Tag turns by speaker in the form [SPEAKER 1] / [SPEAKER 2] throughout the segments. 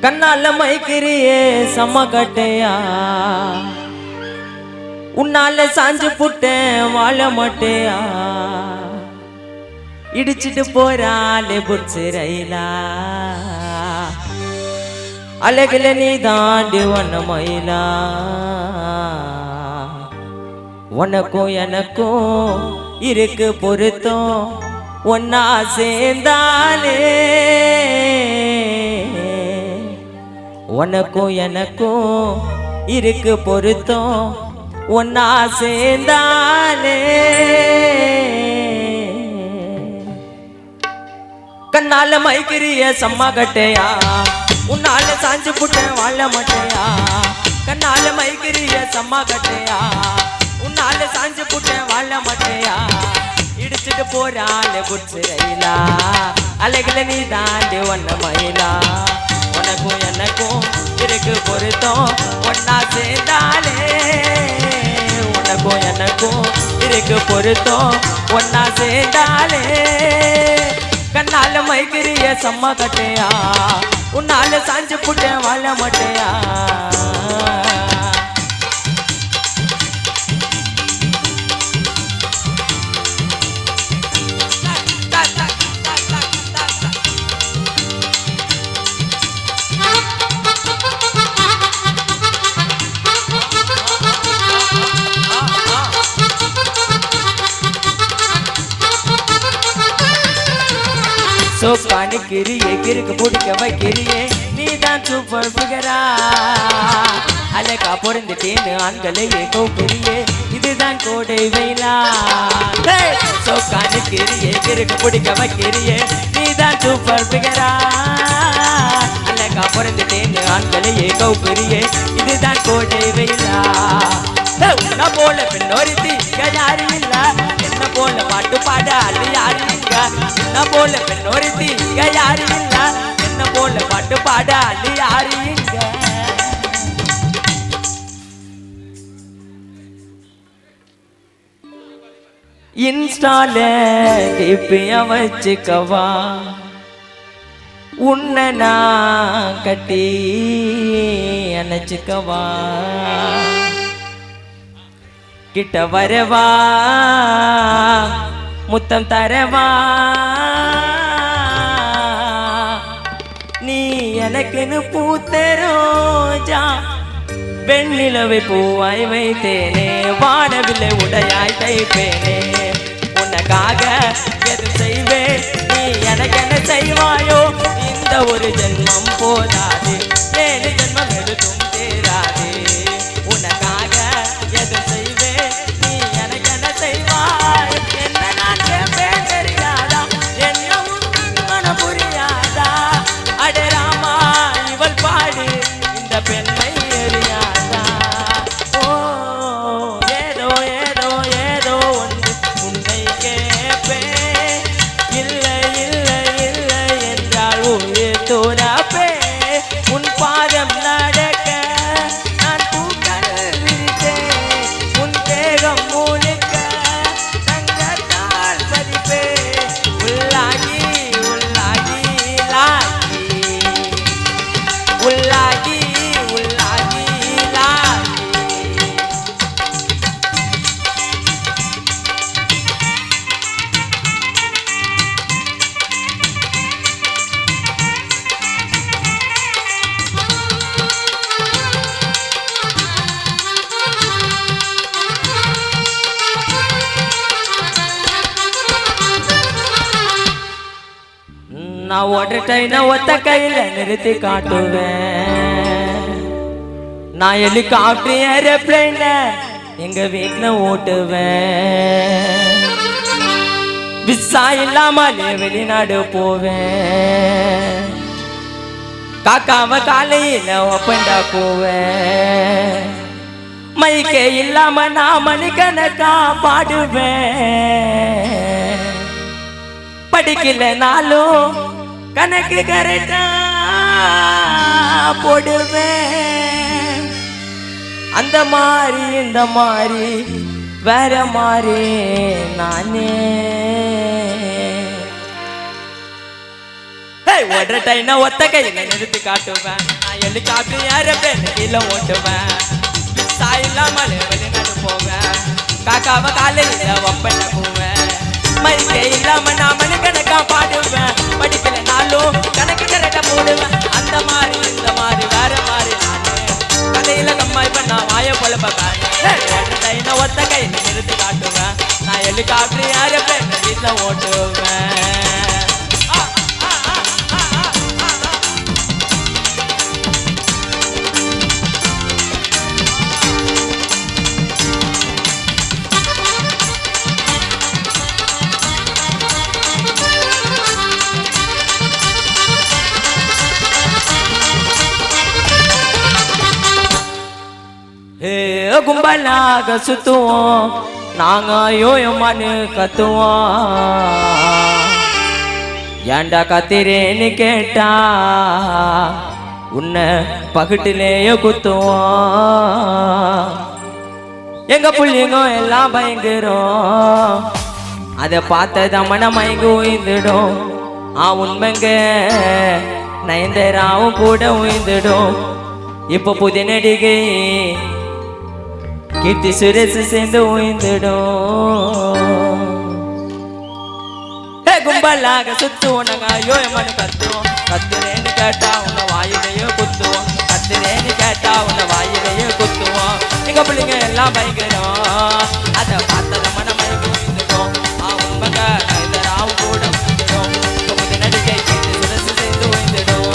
[SPEAKER 1] கண்ணால மைக்கிறியே செம்ம கட்டையா உன்னால சாஞ்சு புட்டேன் வாழ மாட்டேயா இடிச்சிட்டு போறாலே புட்சு ரயிலா அழகுல நீ தாண்டி ஒன்ன மயிலா உனக்கும் எனக்கும் இருக்கு பொருத்தம் ஒன்னா சேர்ந்தாலே உனக்கும் எனக்கும் இருக்கு பொருத்தம் ஒன்னா சேர்ந்தாலே கண்ணால மைக்கிறிய செம்ம கட்டையா உன்னால சாஞ்சு புட்டேன் வாழ மாட்டேயா கண்ணால மைக்கிறிய செம்ம கட்டையா உன்னால சாஞ்சு புட்டேன் வாழ மாட்டேயா இடிச்சிட்டு போறாலே புட்சு ரயிலா அழகுல நீ தாண்டி ஒன்ன மயிலா உனக்கும் எனக்கும் இருக்கு பொருத்தம் ஒன்னா சேர்ந்தாலே உனக்கும் எனக்கும் இருக்கு பொருத்தம் ஒன்னா சேர்ந்தாலே கண்ணால மைக்கிறிய செம்ம கட்டையா உன்னால சாஞ்சு புட்டேன் வாழ மாட்டேயா சோப்பானு கிரியே கிறுக்கு பிடிக்க வைக்கிறியே நீதான் சூப்பர் ஃபிகரா அழகா பொருந்துட்டேன்னு ஆண்களையே கோப்பிரியே இதுதான் கோடை வெயிலா சோக்கானு கிரியே கிறுக்கு பிடிக்க வைக்கிறியே நீதான் சூப்பர் ஃபிகரா அழகா பொருந்துட்டேன்னு ஆண்களையே கோப்பிரியே இதுதான் கோடை வெயிலா உன்ன போல பெண்ணொருத்தி யாரு இல்ல என்ன போல பாட்டு பாட அது யாரு இங்க என்ன போல பெண்ணொருத்தி யாரு இல்ல என்ன போல பாட்டு பாட அது யாரு இங்க இன்ஸ்டால டிப்பிய வச்சுக்கவா உன்னை நான் கட்டி அணைச்சுக்கவா கிட்ட வரவா முத்தம் தரவா நீ எனக்குன்னு பூத்த ரோஜா வெண்ணிலவை பூவாய் வைத்தேனே வானவில்லை உடையாய் தைப்பேனே உனக்காக எது செய்வேன் நீ எனக்கு என்ன செய்வாயோ இந்த ஒரு ஜென்மம் போதாது 7 ஜென்மம் எடுத்தும் தேராது உனக்காக எது செய்வேன் நீ எனக்கு என்ன செய்வாய் என்ன நான் கேட்பேன் தெரியாதா என்ன மன புரியாதா அடராமா இவள் பாடு இந்த பெண்ணை எரியாதா ஓ ஏதோ ஏதோ ஏதோ ஒன்று உன்னை கேட்பேன் இல்லை இல்லை இல்லை என்றால் உயிர் தோறாப்பே உன் பாதம் நடக்க நான் பூக்கள் விரித்தேன் உன் தேகம் மூலிக்க தங்கத்தால் பதிப்பே உள்ளாகி உள்ளாகி லாகி உள்ளாகி உள்ளாகி லாகி நான் ஓடுற ட்ரெயினை ஒத்த கையில நிறுத்தி காட்டுவேன் நான் ஹெலிகாப்டர் ஏரோப்ளேன்ல எங்க வீட்டுல ஓட்டுவேன் விசா இல்லாமலே வெளிநாடு போவேன் காக்காம காலையில ஒப்பண்டா போவேன் மைக்கே இல்லாம நான் மணிக்கணக்கா பாடுவேன் படிக்கலனாலும் கணக்கு கரெக்டா போடுவேன் அந்த மாதிரி இந்த மாதிரி வேற மாதிரி நானே ஓடுற டைனா ஒத்த கையில நிறுத்தி காட்டுவேன் நான் ஹெலிகாப்டர் ஏறப்பேன் கீழே ஓட்டுவேன் சாயில்லாமல் வெளிநாடு போவேன் காக்காவை காலையில ஒப்பன போவேன் மதிக்கே இல்லாம நான் மணிக்கணக்கா பாடுவேன் படிக்கலனாலும் கணக்கு கரெக்டா போடுவேன் அந்த மாதிரி இந்த மாதிரி வேற மாதிரி நானு கதையில கம்மாய் பண்ணா வாய பொழப்பேன் டைனா ஒத்த கையில நிறுத்தி காட்டுவேன் நான் ஹெலிகாப்டர் ஏறப்பேன் வீட்டுல ஓட்டுவேன் கும்பலாக சுத்துவோம் நாங்க யோயமானு கத்துவோம் ஏண்டா கத்திரேன்னு கேட்டா உன்னை பகட்டிலேயே குத்துவோம் எங்க புள்ளிங்க எல்லாம் பயங்கரம் அதை பார்த்தத மன மயங்கு உயிர்ந்துடும் உண்மைங்க நயன்தராவும் கூட உயிர்ந்துடும் இப்போ புதிய நடிகை கீர்த்தி சுரேஷ் சேர்ந்து உயிர்ந்துடும் கும்பலாக சுத்துவோம் நாங்க ஐயோ எம்மனு கத்துவோம் கத்துறேன்னு கேட்டா உன்னை வாயிலையோ குத்துவோம் கத்துறேன்னு கேட்டா உன்னை வாயிலையோ குத்துவோம் எங்க பிள்ளைங்க எல்லாம் பயங்கரம் அதை பார்த்தத மனமயக்கு உயிர்ந்துடும் உண்மைங்க நயன்தராவும் கூட உயிர்ந்துடும் இப்போ புதிய நடிகை கீர்த்தி சுரேஷ் சேர்ந்து உயிர்ந்துடும்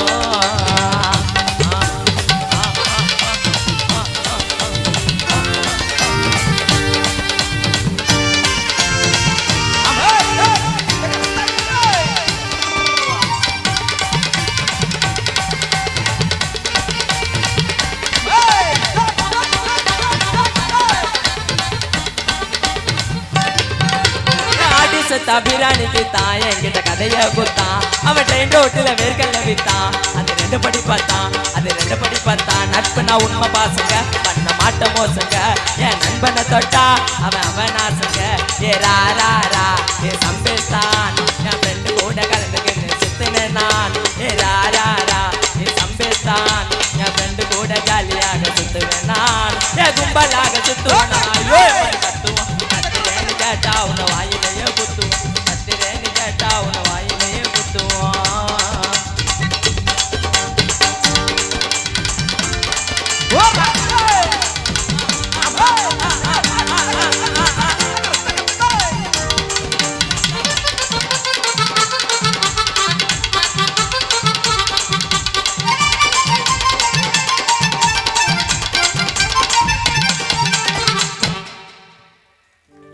[SPEAKER 1] பிராணிக்கு தான் என்கிட்ட கதைய குத்தான் அவன் ட்ரெயின் ரோட்டுல வேர்க்கல்ல வித்தான் அது ரெண்டு படி பார்த்தான் நட்பு நான் உண்மை பாசங்க பண்ண மாட்ட மோசங்க என் நண்பனை தொட்டா அவன் ஆசங்க ஏ ரா ஏ சம்பேத்தான் என் ஃப்ரெண்டு கூட கலந்துக்கின்னு சுத்தினேன் நான் ஏ ரா ஏ சம்பேத்தான் என் ஃப்ரெண்டு கூட ஜாலியாக சுத்துவேன் நான் ஏ கும்பலாக சுத்துவேன் கத்துவோம் கத்துறேன்னு கேட்டா உன்னை வாயிலையே குத்துவோம் கத்துறேன்னு கேட்டா உன்னை வாயிலையே குத்துவோம்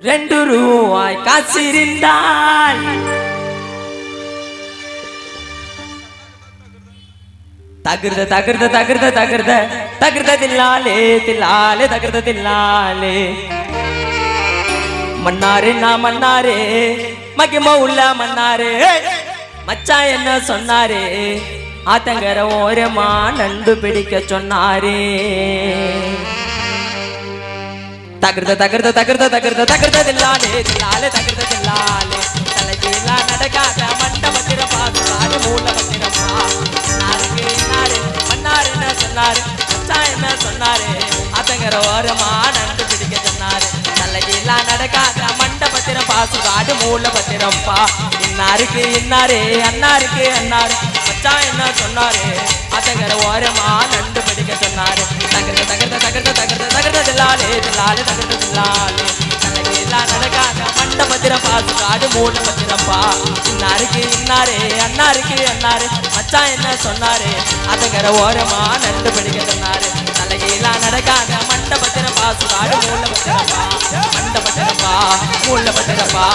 [SPEAKER 1] ₹2 காசிருந்தால் தகிர்த தில்லாலே மன்னாரே நான் மன்னாரே மகிம உள்ள மன்னாரே மச்சான் என்ன சொன்னாரே ஆத்தங்கர ஓரமா நண்டு பிடிக்க சொன்னாரே தகிர்த தில்லாலே தலைகீழா நடக்காத மண்டபத்திர பாசுவாடு மூல பத்திரமா மன்னாரு என்ன சொன்னாரு மச்சான் என்ன சொன்னாரு ஆத்தங்கர ஓரமா நண்டு பிடிக்க சொன்னாரு தலைகீழா நடக்காத மண்டபத்திர பாசுவாடு மூல பத்திரப்பா இன்னாருக்கு அன்னாருக்கு மச்சான் என்ன சொன்னாரு ஆத்தங்கர ஓரமா நண்டு பிடிக்க சொன்னாரு தகிர்த தில்லாலே தலைகீழா நடக்காத மண்டபத்திர பாசுவாடு மூல பத்திரப்பா இன்னாருக்கு அன்னாருக்கு மச்சான் என்ன சொன்னாரு ஆத்தங்கர ஓரமா நண்டு பிடிக்க சொன்னாரு தலைகீழா நடக்காத மண்டபத்திர பாசுவாடு மூல பத்திரப்பா மூல பத்திரப்பா